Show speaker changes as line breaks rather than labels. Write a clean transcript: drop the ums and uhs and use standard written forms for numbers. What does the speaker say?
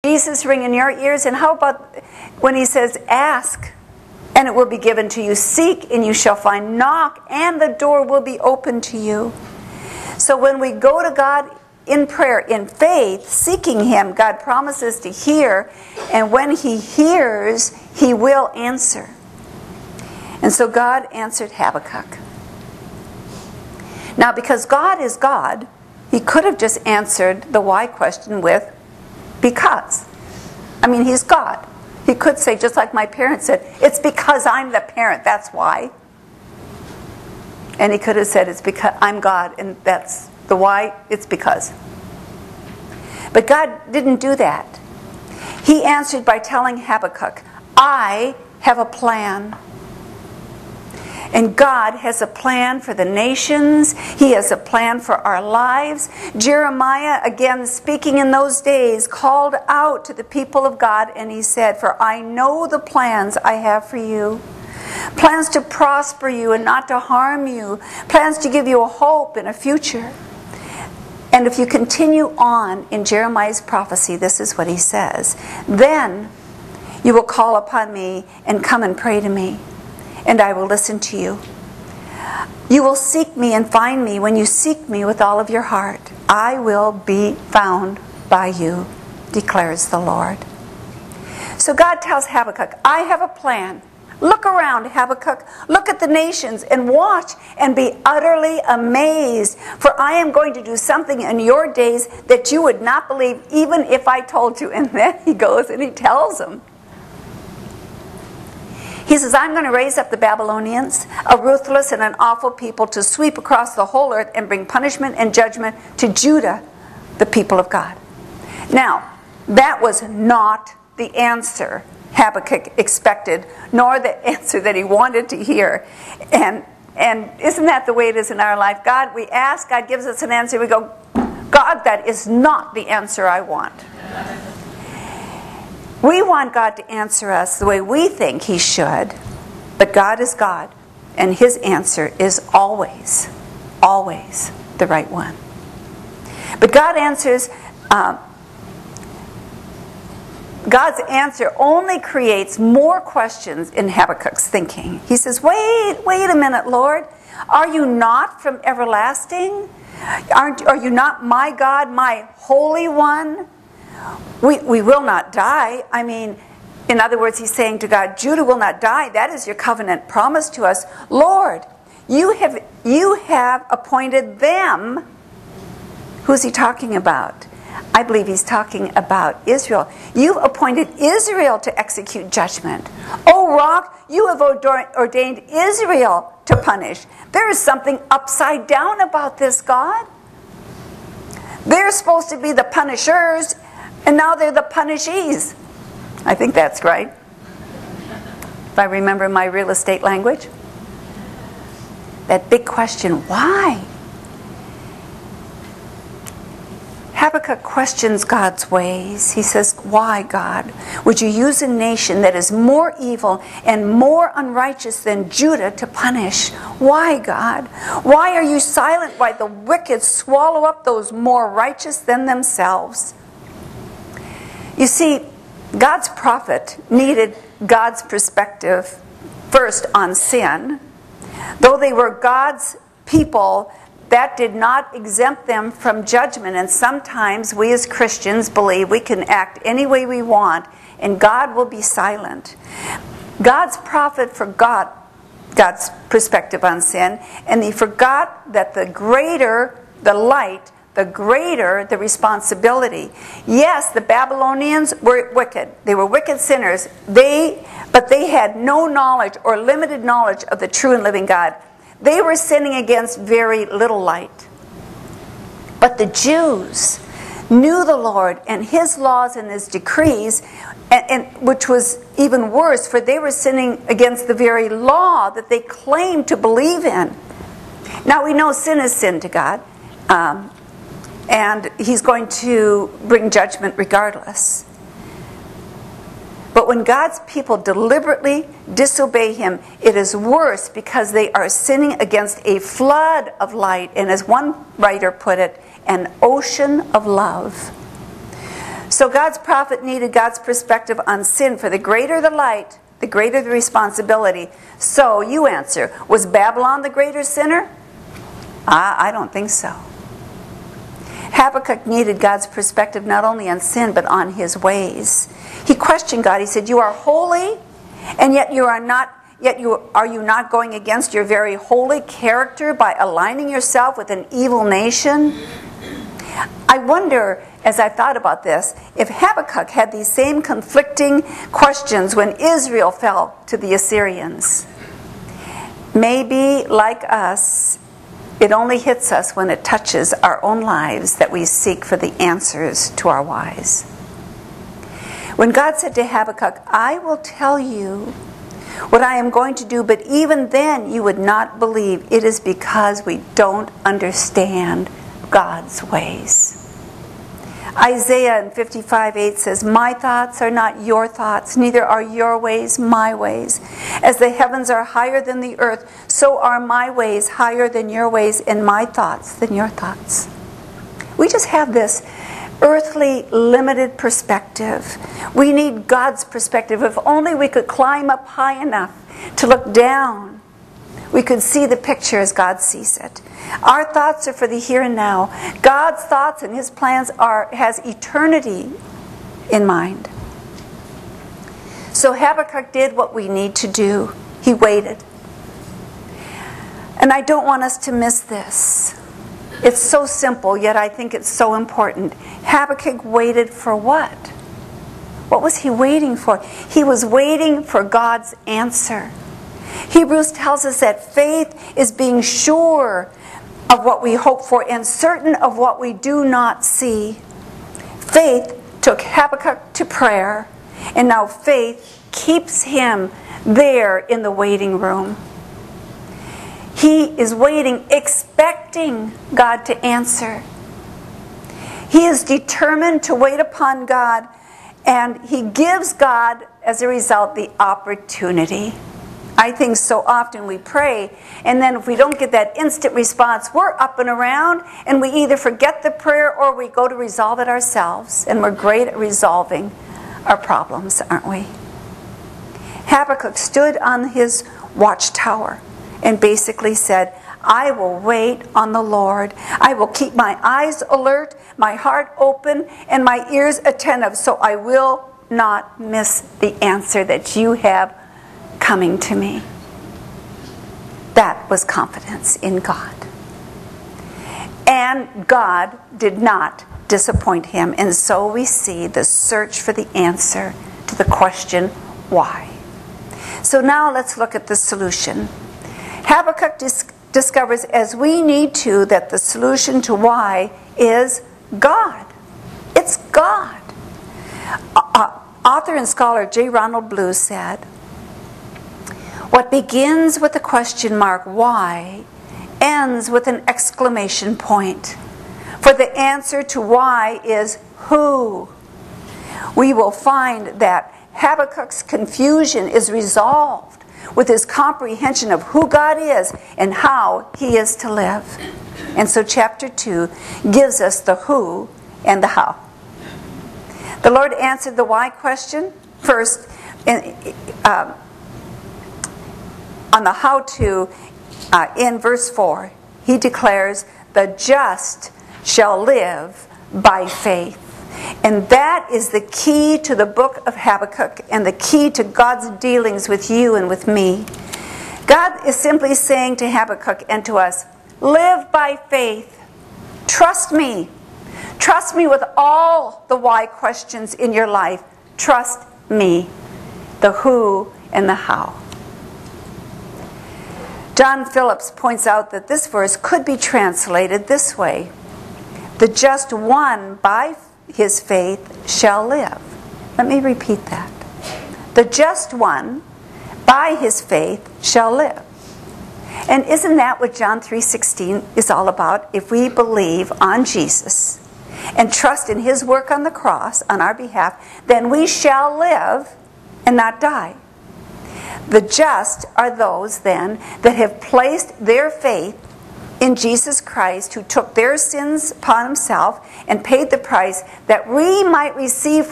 Jesus ring in your ears? And how about when he says, ask and it will be given to you, seek and you shall find, knock and the door will be open to you. So when we go to God in prayer, in faith, seeking him, God promises to hear, and when he hears, he will answer. And so God answered Habakkuk. Now, because God is God, he could have just answered the why question with because. I mean, he's God. He could say, just like my parents said, it's because I'm the parent, that's why. And he could have said, it's because I'm God, and that's the why, it's because. But God didn't do that. He answered by telling Habakkuk, I have a plan. And God has a plan for the nations. He has a plan for our lives. Jeremiah, again speaking in those days, called out to the people of God and he said, for I know the plans I have for you. Plans to prosper you and not to harm you. Plans to give you a hope and a future. And if you continue on in Jeremiah's prophecy, this is what he says. Then you will call upon me and come and pray to me, and I will listen to you. You will seek me and find me when you seek me with all of your heart. I will be found by you, declares the Lord. So God tells Habakkuk, I have a plan. Look around, Habakkuk. Look at the nations and watch and be utterly amazed. For I am going to do something in your days that you would not believe even if I told you. And then he goes and he tells them. He says, I'm going to raise up the Babylonians, a ruthless and an awful people, to sweep across the whole earth and bring punishment and judgment to Judah, the people of God. Now, that was not the answer Habakkuk expected, nor the answer that he wanted to hear. And isn't that the way it is in our life? God, we ask, God gives us an answer, we go, God, that is not the answer I want. We want God to answer us the way we think he should, but God is God, and his answer is always, always the right one. But God answers, God's answer only creates more questions in Habakkuk's thinking. He says, wait a minute, Lord. Are you not from everlasting? Are you not my God, my Holy One? We will not die. I mean, in other words, he's saying to God, Judah will not die. That is your covenant promise to us. Lord, you have appointed them. Who's he talking about? I believe he's talking about Israel. You've appointed Israel to execute judgment. O rock, you have ordained Israel to punish. There is something upside down about this, God. They're supposed to be the punishers, and now they're the punishees. I think that's right, if I remember my real estate language. That big question, why? Habakkuk questions God's ways. He says, why, God, would you use a nation that is more evil and more unrighteous than Judah to punish? Why, God? Why are you silent while the wicked swallow up those more righteous than themselves? You see, God's prophet needed God's perspective first on sin. Though they were God's people, that did not exempt them from judgment. And sometimes we as Christians believe we can act any way we want and God will be silent. God's prophet forgot God's perspective on sin, and he forgot that the greater the light, the greater the responsibility. Yes, the Babylonians were wicked. They were wicked sinners. But they had no knowledge or limited knowledge of the true and living God. They were sinning against very little light. But the Jews knew the Lord and his laws and his decrees, and which was even worse, for they were sinning against the very law that they claimed to believe in. Now we know sin is sin to God, and he's going to bring judgment regardless. But when God's people deliberately disobey him, it is worse because they are sinning against a flood of light, and as one writer put it, an ocean of love. So God's prophet needed God's perspective on sin, for the greater the light, the greater the responsibility. So you answer, was Babylon the greater sinner? I don't think so. Habakkuk needed God's perspective not only on sin, but on his ways. He questioned God. He said, you are holy, and yet are you not going against your very holy character by aligning yourself with an evil nation? I wonder, as I thought about this, if Habakkuk had these same conflicting questions when Israel fell to the Assyrians. Maybe, like us, it only hits us when it touches our own lives that we seek for the answers to our whys. When God said to Habakkuk, I will tell you what I am going to do, but even then you would not believe, it is because we don't understand God's ways. Isaiah 55:8 says, my thoughts are not your thoughts, neither are your ways my ways. As the heavens are higher than the earth, so are my ways higher than your ways, and my thoughts than your thoughts. We just have this earthly, limited perspective. We need God's perspective. If only we could climb up high enough to look down, we could see the picture as God sees it. Our thoughts are for the here and now. God's thoughts and His plans has eternity in mind. So Habakkuk did what we need to do. He waited. And I don't want us to miss this. It's so simple, yet I think it's so important. Habakkuk waited for what? What was he waiting for? He was waiting for God's answer. Hebrews tells us that faith is being sure of what we hope for and certain of what we do not see. Faith took Habakkuk to prayer, and now faith keeps him there in the waiting room. He is waiting, expecting God to answer. He is determined to wait upon God, and he gives God, as a result, the opportunity. I think so often we pray, and then if we don't get that instant response, we're up and around, and we either forget the prayer or we go to resolve it ourselves. And we're great at resolving our problems, aren't we? Habakkuk stood on his watchtower and basically said, I will wait on the Lord. I will keep my eyes alert, my heart open, and my ears attentive, so I will not miss the answer that you have coming to me. That was confidence in God. And God did not disappoint him. And so we see the search for the answer to the question, why? So now let's look at the solution. Habakkuk discovers, as we need to, that the solution to why is God. It's God. Author and scholar J. Ronald Blue said, what begins with the question mark, why, ends with an exclamation point. For the answer to why is who. We will find that Habakkuk's confusion is resolved with his comprehension of who God is and how he is to live. And so chapter 2 gives us the who and the how. The Lord answered the why question first on the how-to in verse 4. He declares, the just shall live by faith. And that is the key to the book of Habakkuk and the key to God's dealings with you and with me. God is simply saying to Habakkuk and to us, live by faith. Trust me. Trust me with all the why questions in your life. Trust me. The who and the how. John Phillips points out that this verse could be translated this way. The just one by his faith shall live. Let me repeat that. The just one by his faith shall live. And isn't that what John 3:16 is all about? If we believe on Jesus and trust in his work on the cross on our behalf, then we shall live and not die. The just are those then that have placed their faith in Jesus Christ, who took their sins upon himself and paid the price that we might receive from